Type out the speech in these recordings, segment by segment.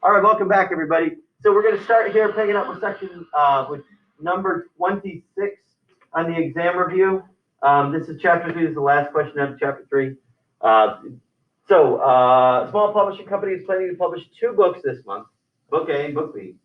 All right, welcome back, everybody. So we're going to start here, picking up with section with number 26 on the exam review. This is chapter 3. This is the last question of chapter 3. Small publishing company is planning to publish 2 books this month, book A and book B.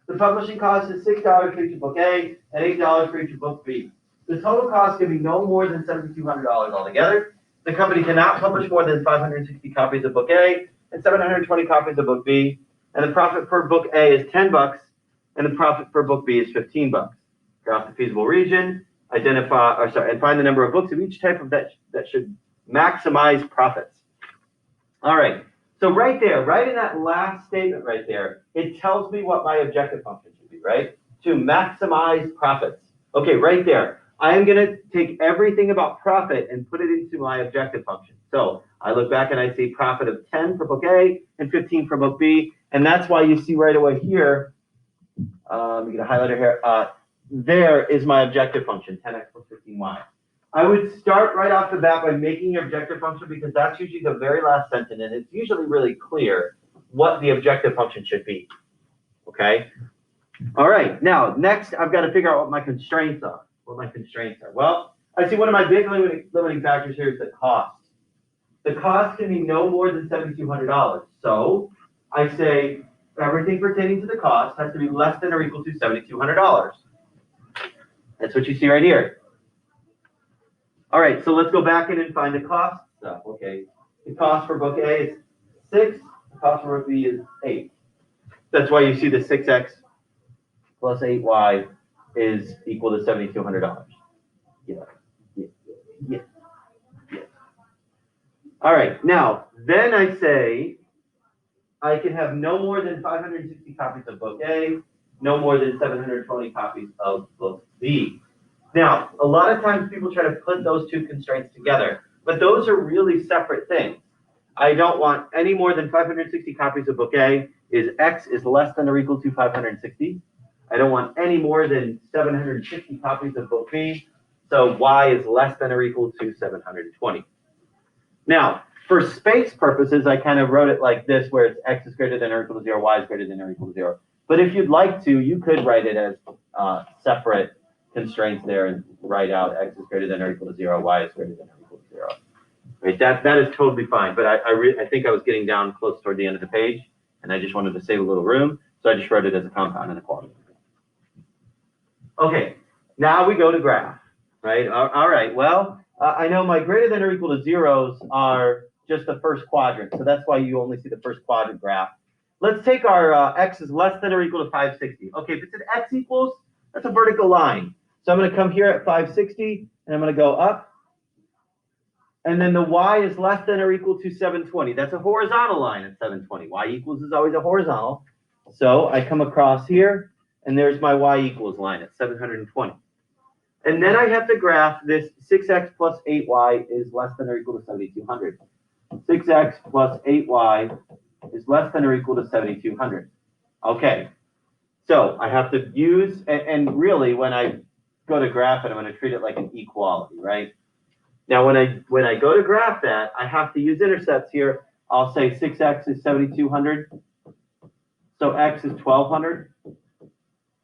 The publishing cost is $6 for each of book A and $8 for each of book B. The total cost can be no more than $7,200 altogether. The company cannot publish more than 560 copies of book A and 720 copies of book B. And the profit per book A is $10, and the profit per book B is $15. Graph the feasible region, and find the number of books of each type of that should maximize profits. All right, so right there, right in that last statement right there, it tells me what my objective function should be, right? To maximize profits. Okay, right there. I am going to take everything about profit and put it into my objective function. So I look back and I see profit of 10 for book A and 15 for book B. And that's why you see right away here, let me get a highlighter here. There is my objective function, 10x plus 15y. I would start right off the bat by making your objective function because that's usually the very last sentence, and it's usually really clear what the objective function should be. Okay? All right, now next I've got to figure out what my constraints are. Well, I see one of my big limiting factors here is the cost. The cost can be no more than $7,200. So I say everything pertaining to the cost has to be less than or equal to $7,200. That's what you see right here. All right, so let's go back in and find the cost stuff. Okay, the cost for book A is 6. The cost for book B is 8. That's why you see the 6x plus 8y is equal to $7,200. Yeah. All right, now, then I say I can have no more than 560 copies of book A, no more than 720 copies of book B. Now, a lot of times people try to put those two constraints together, but those are really separate things. I don't want any more than 560 copies of book A is X is less than or equal to 560. I don't want any more than 760 copies of book B, so Y is less than or equal to 720. Now, for space purposes, I kind of wrote it like this, where it's X is greater than or equal to 0, Y is greater than or equal to 0. But if you'd like to, you could write it as separate constraints there and write out X is greater than or equal to 0, Y is greater than or equal to 0. Right? That is totally fine, but I think I was getting down close toward the end of the page, and I just wanted to save a little room, so I just wrote it as a compound inequality. Okay, now we go to graph, right? All right, well, I know my greater than or equal to zeros are just the first quadrant, so that's why you only see the first quadrant graph. Let's take our X is less than or equal to 560. Okay, if it's an X equals, that's a vertical line. So I'm going to come here at 560, and I'm going to go up. And then the Y is less than or equal to 720. That's a horizontal line at 720. Y equals is always a horizontal. So I come across here, and there's my Y equals line at 720. And then I have to graph this 6x plus 8y is less than or equal to 7,200. 6x plus 8y is less than or equal to 7,200. Okay, so I have to use, and really when I go to graph it, I'm going to treat it like an equality, right? Now when I go to graph that, I have to use intercepts here. I'll say 6x is 7,200, so x is 1,200.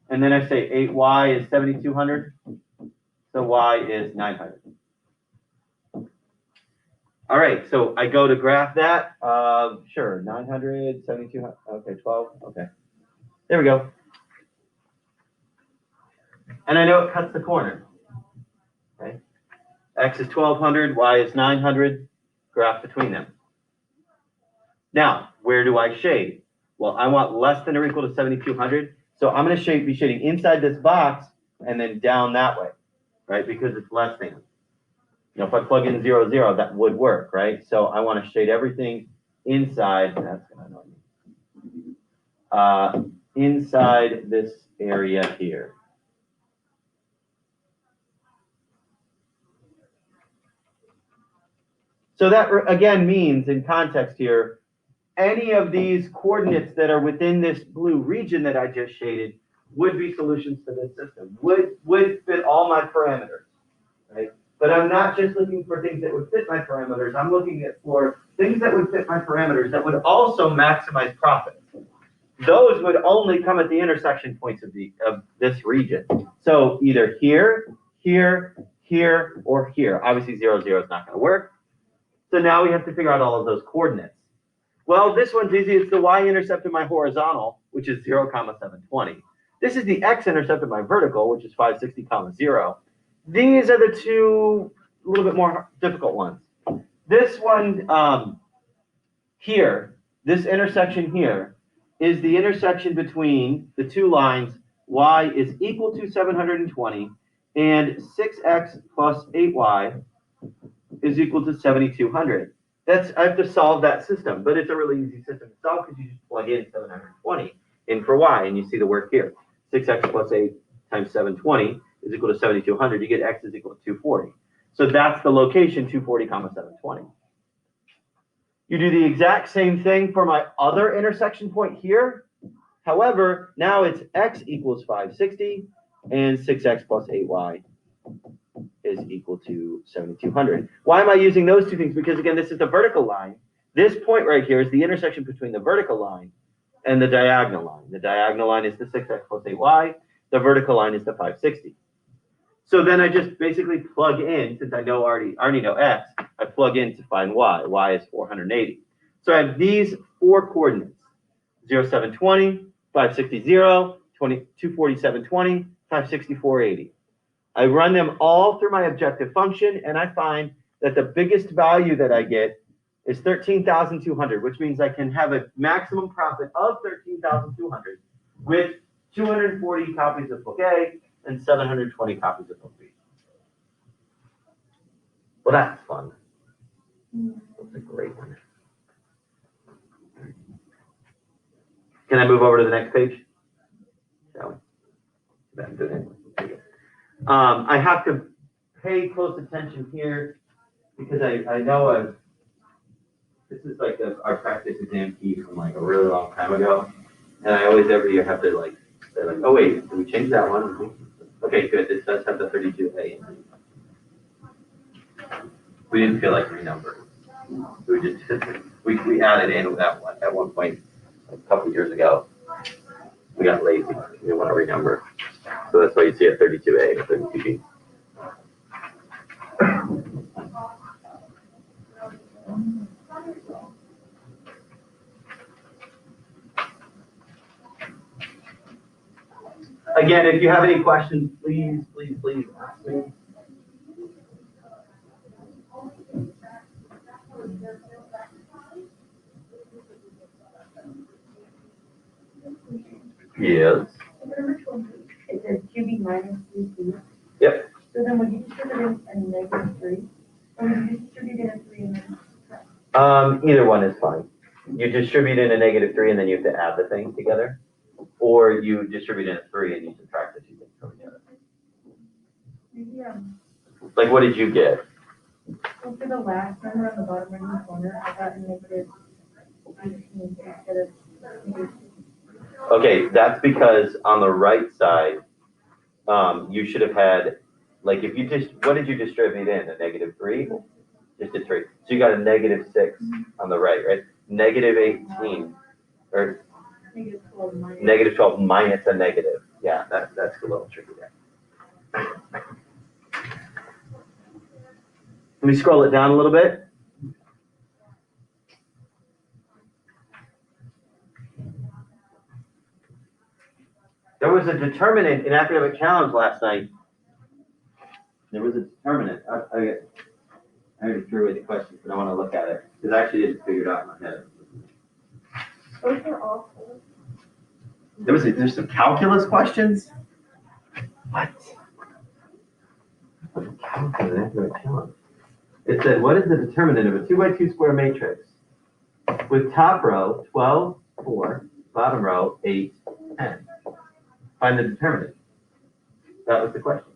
And then I say 8y is 7,200, so y is 900. All right, so I go to graph that. Sure, 900, 7,200, okay, 12, okay. There we go. And I know it cuts the corner. Okay. X is 1,200, y is 900, graph between them. Now, where do I shade? Well, I want less than or equal to 7,200, so I'm going to be shading inside this box and then down that way, right? Because it's less than. You know, if I plug in 0, 0, that would work, right? So I want to shade everything inside. That's going to annoy me. Inside this area here. So that, again, means, in context here, any of these coordinates that are within this blue region that I just shaded would be solutions to this system, would fit all my parameters, right? But I'm not just looking for things that would fit my parameters. I'm looking for things that would fit my parameters that would also maximize profit. those would only come at the intersection points of this region. So either here, here, here, or here. Obviously 0, 0 is not going to work. So now we have to figure out all of those coordinates. Well, this one's easy. It's the y-intercept of my horizontal, which is 0, 720. This is the x-intercept of my vertical, which is 560, 0. These are the two a little bit more difficult ones. This one here, this intersection here, is the intersection between the two lines y is equal to 720 and 6x plus 8y is equal to 7,200. I have to solve that system, but it's a really easy system to solve because you just plug in 720 in for y, and you see the work here. 6x plus 8 times 720 is equal to 7,200. You get x is equal to 240. So that's the location, 240, 720. You do the exact same thing for my other intersection point here. However, now it's x equals 560 and 6x plus 8y is equal to 7,200. Why am I using those two things? Because again, this is the vertical line. This point right here is the intersection between the vertical line and the diagonal line. The diagonal line is the 6x plus 8y. The vertical line is the 560. So then I just basically plug in, since I already know x, I plug in to find y. Y is 480. So I have these four coordinates: 0, 720, 560, 0, 240, 720, 560, 480. I run them all through my objective function, and I find that the biggest value that I get is 13,200, which means I can have a maximum profit of 13,200 with 240 copies of book A and 720 copies of book B. Well, that's fun. That's a great one. Can I move over to the next page? Shall we? I'm doing it. I have to pay close attention here because I know this is like our practice exam key from like a really long time ago, and I always every year have to say oh wait, did we change that one? Okay, good. This does have the 32A. We didn't feel like renumbering. We just we added in that one at one point a couple years ago. We got lazy. We didn't want to renumber. So that's why you see a 32A or 32B. Again, if you have any questions, please ask me. Yes. It says QB minus 3C. Yep. So then would you distribute in a negative 3? Or would you distribute in a 3 and then subtract? Either one is fine. You distribute in a negative 3 and then you have to add the thing together. Or you distribute in a 3 and you subtract the two things from each other. Yeah. Like, what did you get? Well, for the last number on the bottom right hand corner, I got a negative 18 instead of negative 2. Okay, that's because on the right side, you should have had, like, if you just, what did you distribute in? A negative 3? Just a 3. So you got a negative 6 on the right? Negative 18, or negative 12 minus a negative. Yeah, that's a little tricky there. Let me scroll it down a little bit. There was a determinant in academic challenge last night. There was a determinant. I already threw away the questions, but I want to look at it because I actually didn't figure it out in my head. Those are all full. There's some calculus questions. What? It said, what is the determinant of a 2x2 square matrix with top row 12, 4, bottom row 8, 10? Find the determinant. That was the question.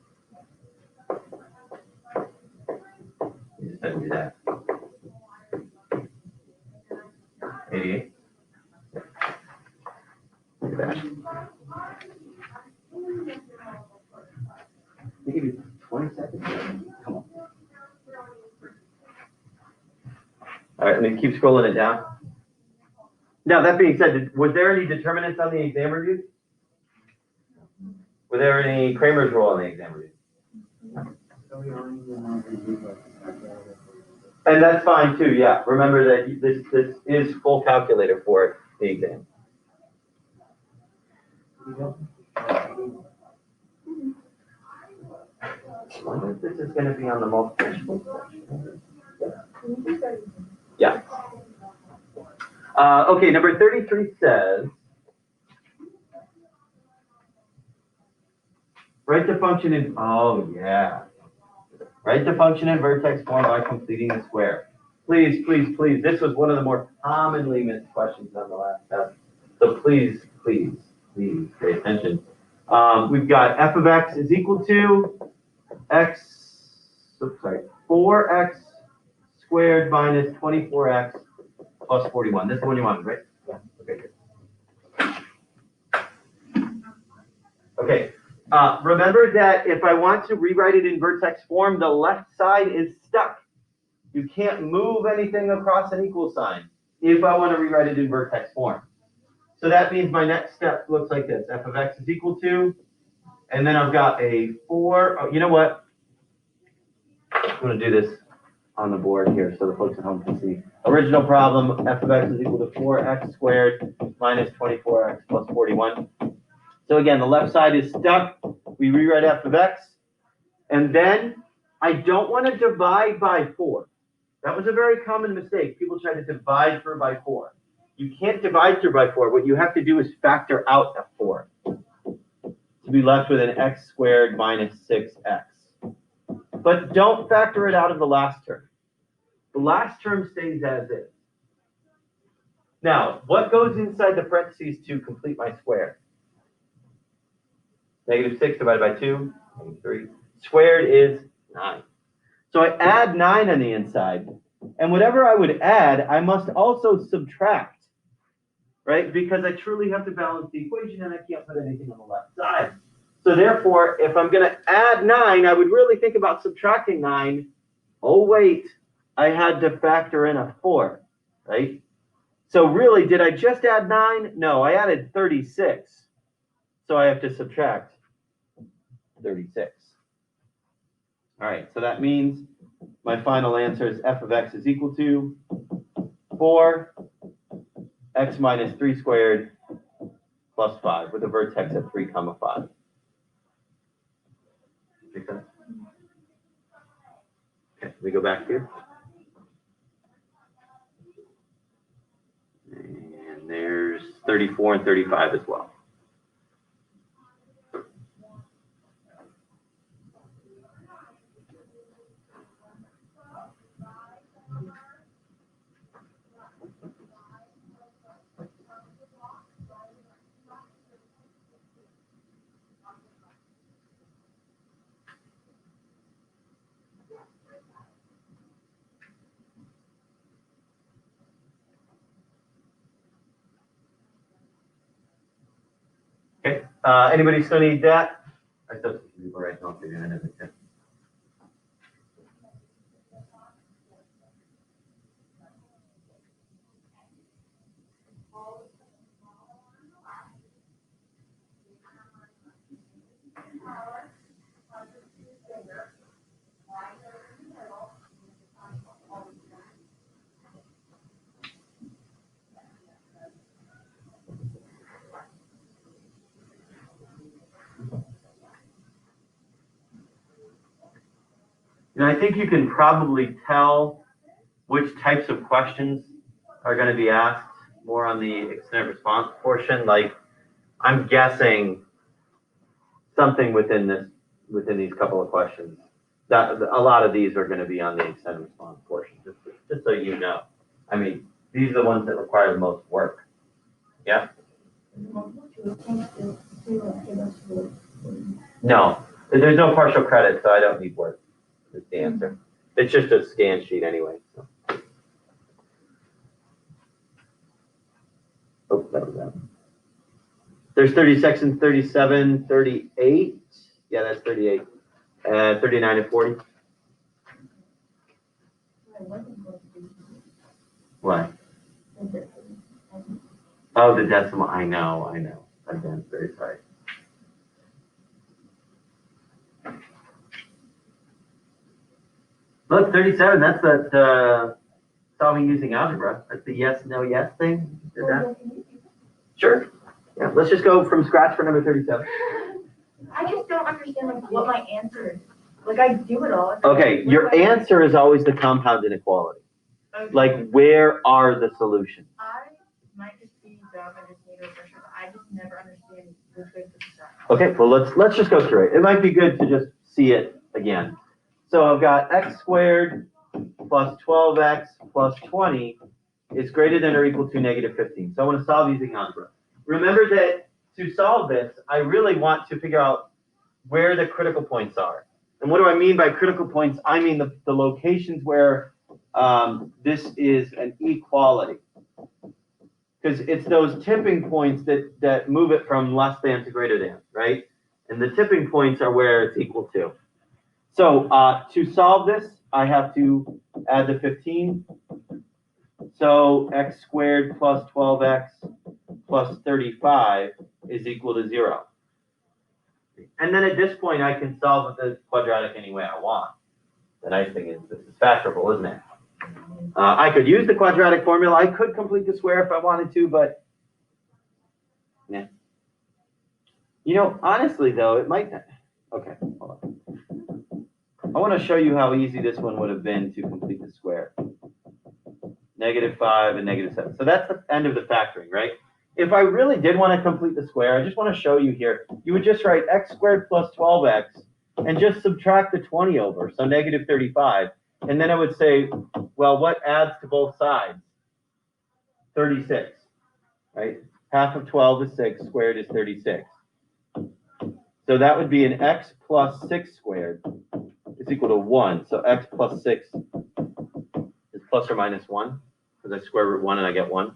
You just had to do that. 88. Look at that. I'll give you 20 seconds. Come on. All right, let me keep scrolling it down. Now, that being said, was there any determinants on the exam review? Were there any Kramer's rule on the exam review? And that's fine too, yeah. Remember that this is full calculator for the exam. I wonder if this is going to be on the multiple choice. Yeah. Okay, number 33 says, write the function in, oh yeah. Write the function in vertex form by completing the square. Please, please, please. This was one of the more commonly missed questions on the last test. So please, please, please pay attention. We've got f of x is equal to 4x squared minus 24x plus 41. This is the one you wanted, right? Yeah. Okay, good. Okay. Remember that if I want to rewrite it in vertex form, the left side is stuck. You can't move anything across an equal sign if I want to rewrite it in vertex form. So that means my next step looks like this. F of x is equal to, and then I've got a 4. Oh, you know what? I'm going to do this on the board here so the folks at home can see. Original problem, f of x is equal to 4x squared minus 24x plus 41. So again, the left side is stuck. We rewrite f of x. And then I don't want to divide by 4. That was a very common mistake. People try to divide through by 4. You can't divide through by 4. What you have to do is factor out a 4 to be left with an x squared minus 6x. But don't factor it out of the last term. The last term stays as is. Now, what goes inside the parentheses to complete my square? Negative 6 divided by 2, negative 3. Squared is 9. So I add 9 on the inside. And whatever I would add, I must also subtract, right? Because I truly have to balance the equation and I can't put anything on the left side. So therefore, if I'm going to add 9, I would really think about subtracting 9. Oh, wait, I had to factor in a 4, right? So really, did I just add 9? No, I added 36. So I have to subtract 36. All right, so that means my final answer is f of x is equal to 4x minus 3 squared plus 5 with a vertex at 3, 5. Make sense? Okay, we go back here. And there's 34 and 35 as well. Okay, anybody still need that? I still see people right now figuring it out. And I think you can probably tell which types of questions are going to be asked more on the extended response portion. Like, I'm guessing something within these couple of questions. That a lot of these are going to be on the extended response portion, just so you know. I mean, these are the ones that require the most work. Yeah? No, there's no partial credit, so I don't need work. Is the answer. It's just a scan sheet anyway. So. Oh, that was that. There's 36 and 37, 38. Yeah, that's 38. 39 and 40. Why? Oh, the decimal, I know. I'm very sorry. Look, 37, that's that, solving using algebra. That's the yes, no, yes thing. Did that? Sure. Yeah, let's just go from scratch for number 37. I just don't understand like what my answer is. Like I do it all. Okay, your answer is always the compound inequality. Okay. Like, where are the solutions? I might just be dumb and just need a refresher. I just never understand the basics of that. Okay, well let's just go through it. It might be good to just see it again. So I've got x squared plus 12x plus 20 is greater than or equal to negative 15. So I want to solve using algebra. Remember that to solve this, I really want to figure out where the critical points are. And what do I mean by critical points? I mean the locations where this is an equality. Because it's those tipping points that move it from less than to greater than, right? And the tipping points are where it's equal to. So to solve this, I have to add the 15. So x squared plus 12x plus 35 is equal to 0. And then at this point, I can solve the quadratic any way I want. The nice thing is this is factorable, isn't it? I could use the quadratic formula. I could complete the square if I wanted to, but yeah. You know, honestly, though, it might. Okay, hold on. I want to show you how easy this one would have been to complete the square. -5 and -7. So that's the end of the factoring, right? If I really did want to complete the square, I just want to show you here. You would just write x squared plus 12x and just subtract the 20 over, so -35. And then I would say, well, what adds to both sides? 36, right? Half of 12 is 6, squared is 36. So that would be an x plus 6 squared is equal to 1. So x plus 6 is plus or minus 1, because I square root 1 and I get 1.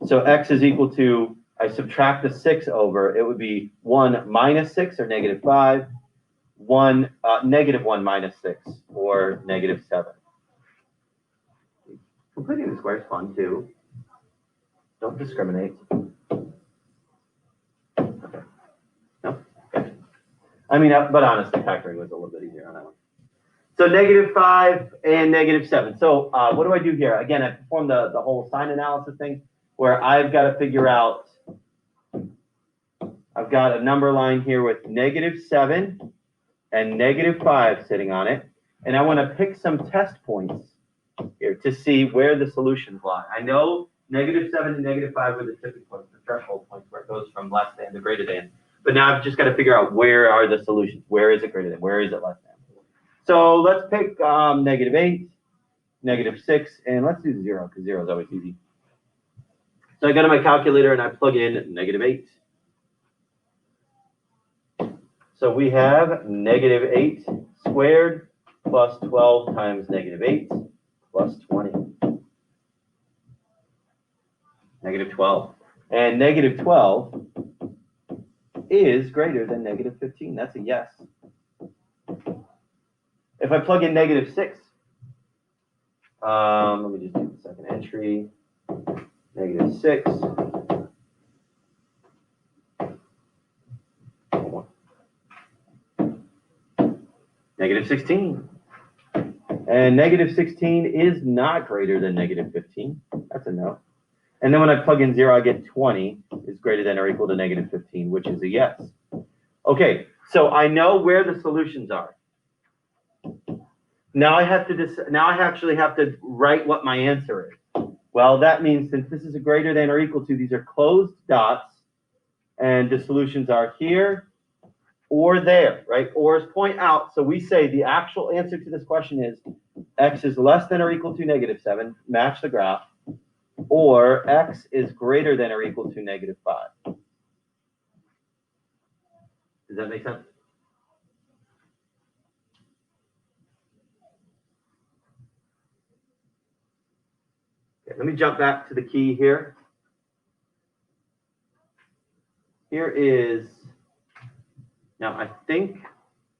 So x is equal to, I subtract the 6 over, it would be 1 minus 6 or -5, 1, -1 minus 6 or -7. Completing the square is fun too. Don't discriminate. Okay. No? Okay. I mean, but honestly, factoring was a little bit easier on that one. So -5 and -7. So what do I do here? Again, I perform the whole sign analysis thing where I've got to figure out, I've got a number line here with -7 and -5 sitting on it. And I want to pick some test points here to see where the solutions lie. I know -7 and -5 are the tipping points, the threshold points where it goes from less than to greater than. But now I've just got to figure out where are the solutions. Where is it greater than? Where is it less than? So let's pick -8, -6, and let's do 0 because 0 is always easy. So I go to my calculator and I plug in -8. So we have -8 squared plus 12 times -8 plus 20. -12. And -12 is greater than -15. That's a yes. If I plug in -6, let me just do the second entry. -6. -16. And -16 is not greater than -15. That's a no. And then when I plug in 0, I get 20 is greater than or equal to -15, which is a yes. Okay, so I know where the solutions are. Now I have to now I actually have to write what my answer is. Well, that means since this is a greater than or equal to, these are closed dots, and the solutions are here or there, right? Ors point out, so we say the actual answer to this question is x is less than or equal to -7, match the graph, or x is greater than or equal to -5. Does that make sense? Okay, let me jump back to the key here. Here is, now I think,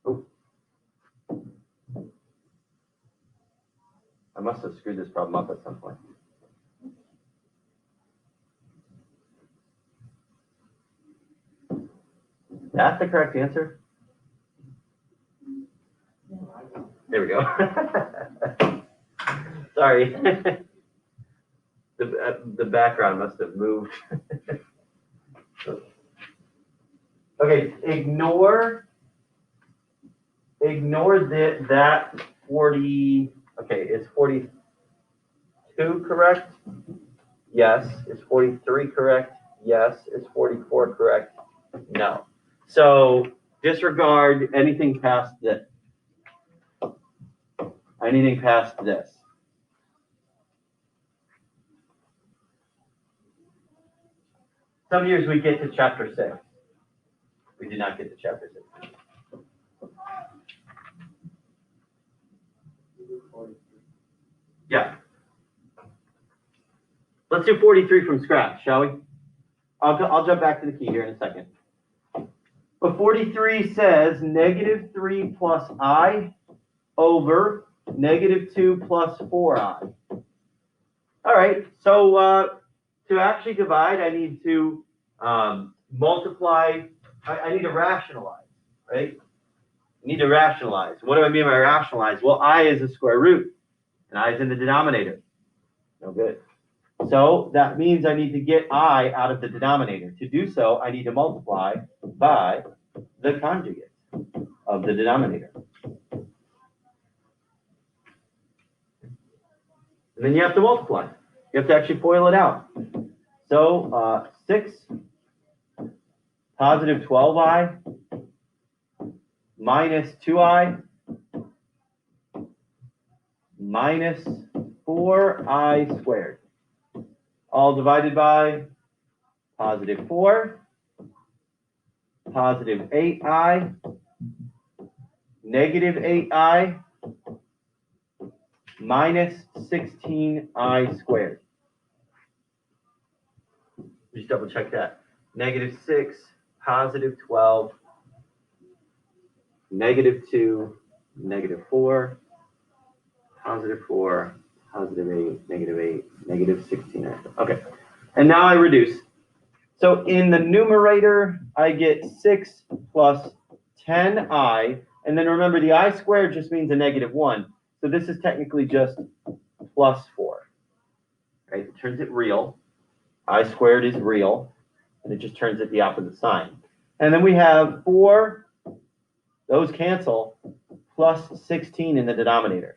oh, I must have screwed this problem up at some point. that the correct answer? There we go. Sorry. The background must have moved. Okay, ignore that 40, okay, is 42 correct? Yes. Is 43 correct? Yes. Is 44 correct? No. So disregard anything past this. Anything past this. Some years we get to chapter 6. We did not get to chapter 6. Yeah. Let's do 43 from scratch, shall we? I'll jump back to the key here in a second. But 43 says negative 3 plus I over negative 2 plus 4I. All right, so to actually divide, I need to multiply, I need to rationalize, right? I need to rationalize. What do I mean by rationalize? Well, I is a square root, and I is in the denominator. No good. So that means I need to get I out of the denominator. To do so, I need to multiply by the conjugate of the denominator. And then you have to multiply. You have to actually FOIL it out. So 6 positive 12I minus 2I minus 4I squared. All divided by positive 4, positive 8I, negative 8I, minus 16I squared. Just double check that. Negative 6, positive 12, negative 2, negative 4, positive 4, positive 8, negative 16. Okay, and now I reduce. So in the numerator, I get 6 plus 10I, and then remember the I squared just means a negative 1. So this is technically just plus 4, right? It turns it real. I squared is real, and it just turns it the opposite sign. And then we have 4, those cancel, plus 16 in the denominator.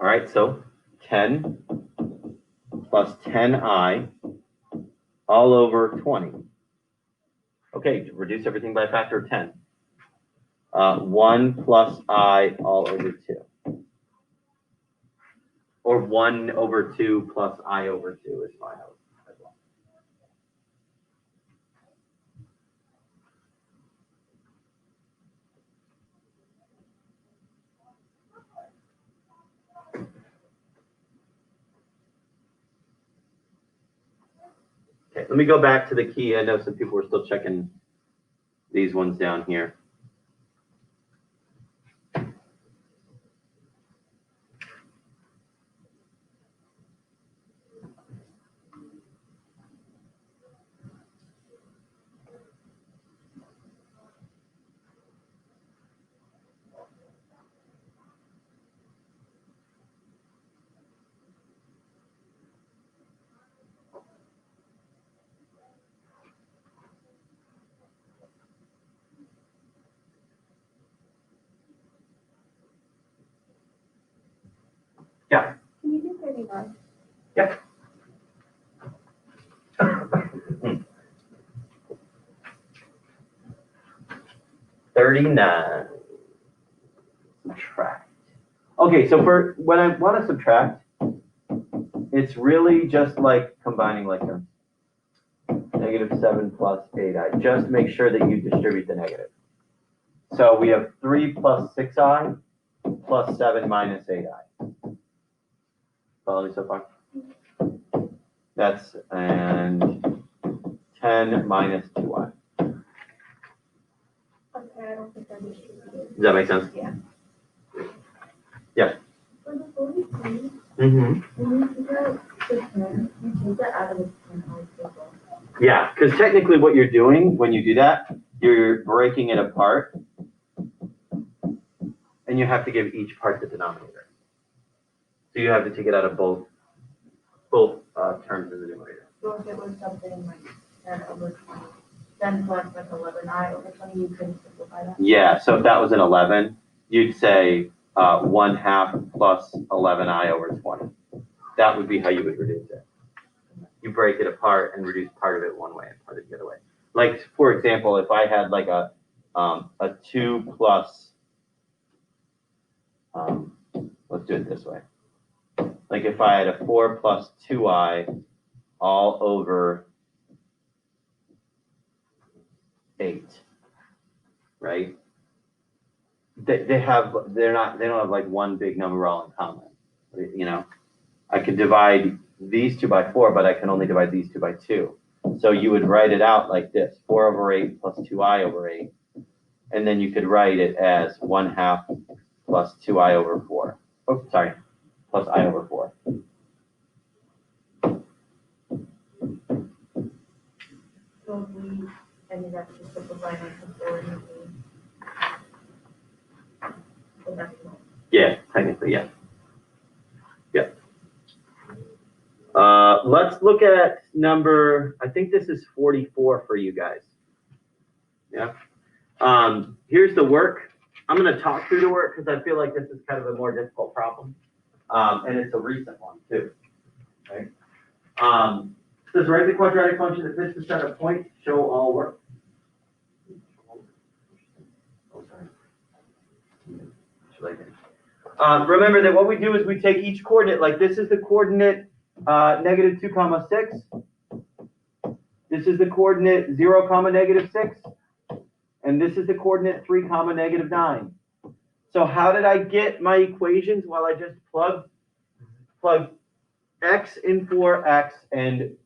All right, so 10 plus 10I all over 20. Okay, reduce everything by a factor of 10. 1 plus I all over 2. Or 1 over 2 plus I over 2 is fine as well. Okay, let me go back to the key. I know some people were still checking these ones down here. Yeah. Can you do 39? Yep. 39. Subtract. Okay, so for when I want to subtract, it's really just like combining like terms. Negative 7 plus 8i. Just make sure that you distribute the negative. So we have 3 plus 6i plus 7 minus 8i. Follow me so far? That's, and 10 minus 2i. Okay, I don't think I distributed. Does that make sense? Yeah. Yeah. For the 43, Mm-hmm. when you figure out the 10, you take that out of the 10 I table. Yeah, because technically what you're doing when you do that, you're breaking it apart, and you have to give each part the denominator. So you have to take it out of both terms in the numerator. So if it was something like 10 over 20, 10 plus like 11i over 20, you couldn't simplify that? Yeah, so if that was an 11, you'd say 1/2 plus 11i over 20. That would be how you would reduce it. You break it apart and reduce part of it one way and part of it the other way. Like, for example, if I had like a 2 plus, let's do it this way. Like if I had a 4 plus 2i all over 8, right? They don't have like one big number all in common. You know, I could divide these 2 by 4, but I can only divide these 2 by 2. So you would write it out like this: 4 over 8 plus 2i over 8, and then you could write it as 1/2 plus 2i over 4. Oh, sorry, plus I over 4. So if we ended up just simplifying like the 4 and the decimal. Yeah, technically, yeah. Yeah. Let's look at number, I think this is 44 for you guys. Yeah. Here's the work. I'm going to talk through the work because I feel like this is kind of a more difficult problem. And it's a recent one too. Right? It says write the quadratic function that fits the set of points, show all work. Oh, sorry. Remember that what we do is we take each coordinate, like this is the coordinate -2 comma 6. This is the coordinate 0 comma -6. And this is the coordinate 3 comma -9. So how did I get my equations? Well, I just plug x in for x and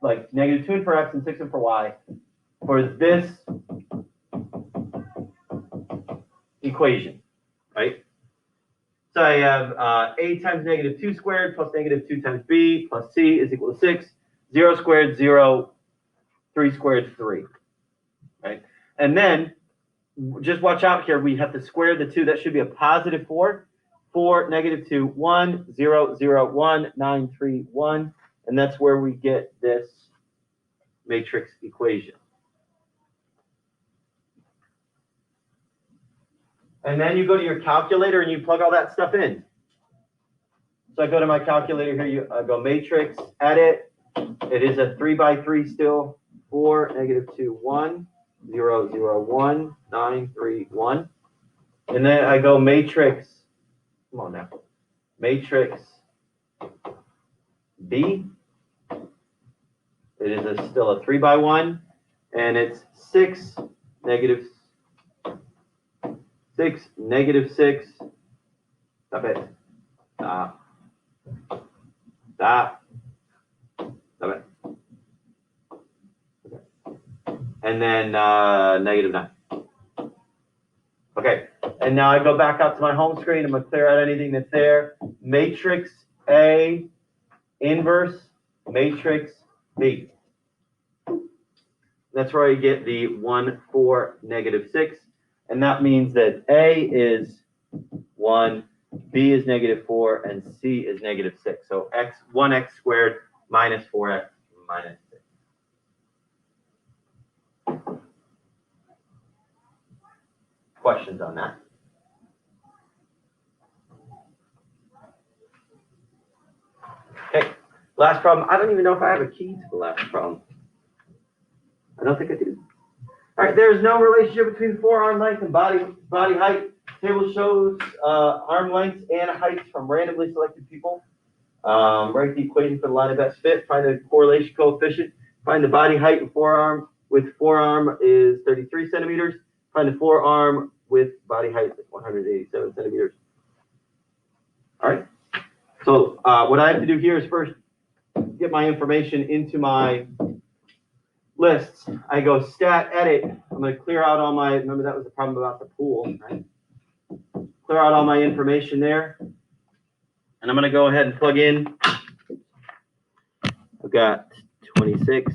like -2 in for x and 6 in for y for this equation, right? So I have a times -2 squared plus -2 times b plus c is equal to 6. 0 squared, 0. 3 squared, 3. Right? And then just watch out here. We have to square the 2. That should be a positive 4. 4, -2, 1, 0, 0, 1, 9, 3, 1. And that's where we get this matrix equation. And then you go to your calculator and you plug all that stuff in. So I go to my calculator here. I go matrix, edit. It is a 3 by 3 still. 4, -2, 1, 0, 0, 1, 9, 3, 1. And then I go matrix. Come on now. Matrix B. It is still a 3 by 1. And it's 6, -6, -6. Stop it. Stop. Stop. Stop it. Okay. And then -9. Okay. And now I go back out to my home screen. I'm going to clear out anything that's there. Matrix A inverse matrix B. That's where I get the 1, 4, -6. And that means that A is 1, B is -4, and C is -6. So 1x squared minus 4x minus 6. Questions on that? Okay, last problem. I don't even know if I have a key to the last problem. I don't think I do. All right, there's no relationship between forearm length and body height. Table shows arm lengths and heights from randomly selected people. Write the equation for the line of best fit. Find the correlation coefficient. Find the body height and forearm with forearm is 33 centimeters. Find the forearm with body height is 187 centimeters. All right. So what I have to do here is first get my information into my lists. I go stat edit. I'm going to clear out all my, remember that was the problem about the pool, right? Clear out all my information there. And I'm going to go ahead and plug in. I've got 26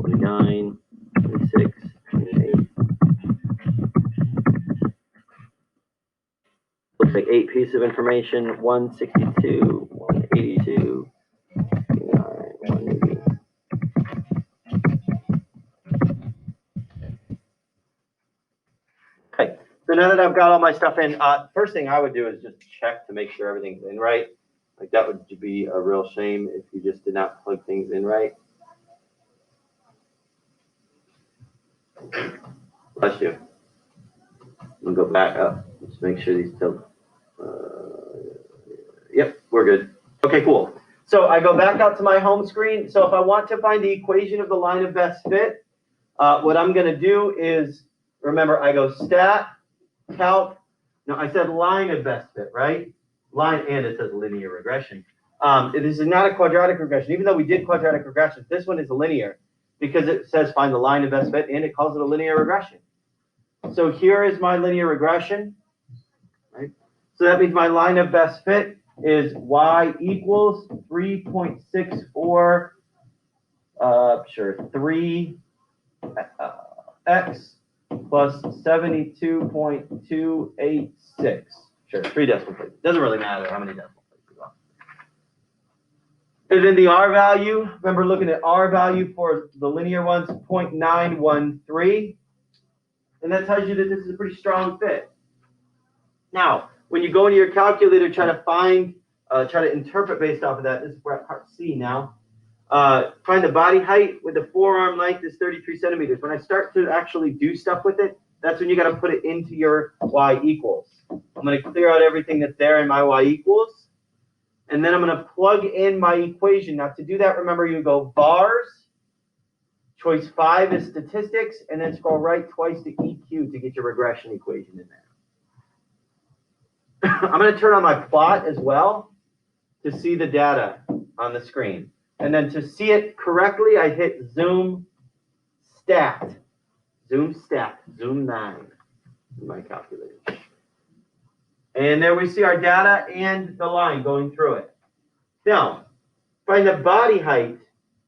29, 26, 28. Looks like 8 pieces of information, 162, 182, 180. Okay, so now that I've got all my stuff in, first thing I would do is just check to make sure everything's in right. Like that would be a real shame if you just did not plug things in right. Bless you. We'll go back up. Let's make sure these still. Yep, we're good. Okay, cool. So I go back out to my home screen. So if I want to find the equation of the line of best fit, what I'm going to do is, remember, I go stat, calc. No, I said line of best fit, right? Line, and it says linear regression. This is not a quadratic regression. Even though we did quadratic regression, this one is a linear because it says find the line of best fit, and it calls it a linear regression. So here is my linear regression, right? So that means my line of best fit is y equals 3.64, 3 x plus 72.286. Sure, 3 decimal places. Doesn't really matter how many decimal places are. And then the R value, remember looking at R value for the linear ones, 0.913. And that tells you that this is a pretty strong fit. Now, when you go into your calculator, try to interpret based off of that. This is part C now. Find the body height with the forearm length is 33 centimeters. When I start to actually do stuff with it, that's when you got to put it into your y equals. I'm going to clear out everything that's there in my y equals. And then I'm going to plug in my equation. Now, to do that, remember, you go bars. Choice 5 is statistics, and then scroll right twice to EQ to get your regression equation in there. I'm going to turn on my plot as well to see the data on the screen. And then to see it correctly, I hit zoom stat. Zoom 9 in my calculator. And there we see our data and the line going through it. Now, find the body height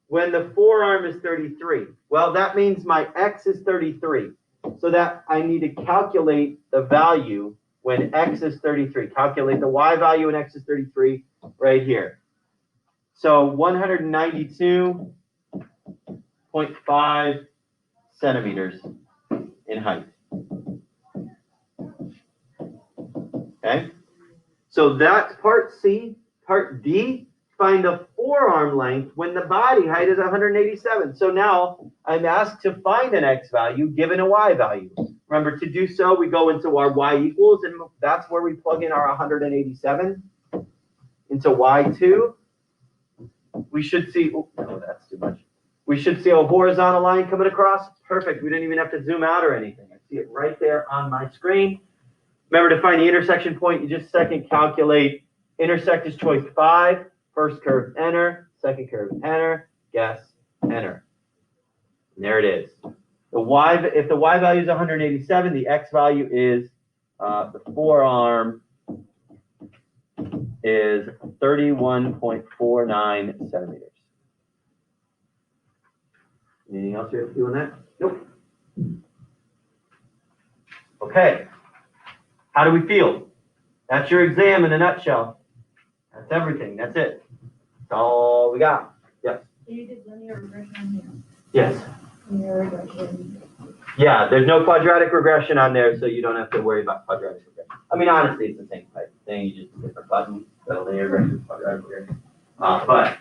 when the forearm is 33. Well, that means my x is 33. So that I need to calculate the value when x is 33. Calculate the y value when x is 33 right here. So 192.5 centimeters in height. Okay? So that's part C. Part D, find the forearm length when the body height is 187. So now I'm asked to find an x value given a y value. Remember, to do so, we go into our y equals, and that's where we plug in our 187 into y2. We should see, oh, that's too much. We should see a horizontal line coming across. Perfect. We didn't even have to zoom out or anything. I see it right there on my screen. Remember, to find the intersection point, you just second calculate. Intersect is choice 5. First curve, enter. Second curve, enter. Guess, enter. And there it is. If the y value is 187, the x value is the forearm is 31.49 centimeters. Anything else you have to do on that? Nope. Okay. How do we feel? That's your exam in a nutshell. That's everything. That's it. That's all we got. Yes. So you did linear regression on here? Yes. Linear regression. Yeah, there's no quadratic regression on there, so you don't have to worry about quadratic regression. I mean, honestly, it's the same type of thing. You just different button. So linear regression, quadratic regression. But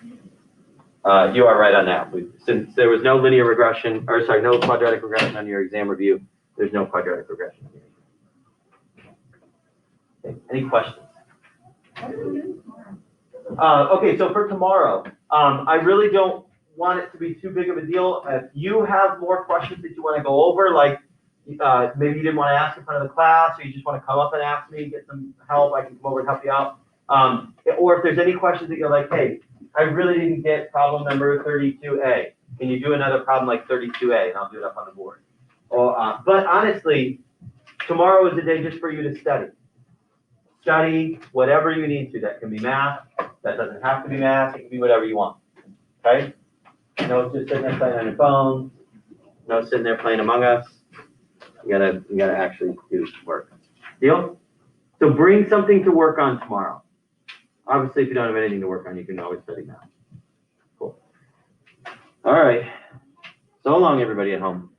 you are right on that. Since there was no linear regression, or sorry, no quadratic regression on your exam review, there's no quadratic regression on your exam. Okay. Any questions? Okay, so for tomorrow, I really don't want it to be too big of a deal. If you have more questions that you want to go over, like maybe you didn't want to ask in front of the class, or you just want to come up and ask me, get some help, I can come over and help you out. Or if there's any questions that you're like, hey, I really didn't get problem number 32A. Can you do another problem like 32A? And I'll do it up on the board. But honestly, tomorrow is the day just for you to study. Study whatever you need to. That can be math. That doesn't have to be math. It can be whatever you want. Okay? No just sitting there playing on your phone. No sitting there playing Among Us. You gotta actually do work. Deal? So bring something to work on tomorrow. Obviously, if you don't have anything to work on, you can always study now. Cool. All right. So long, everybody at home.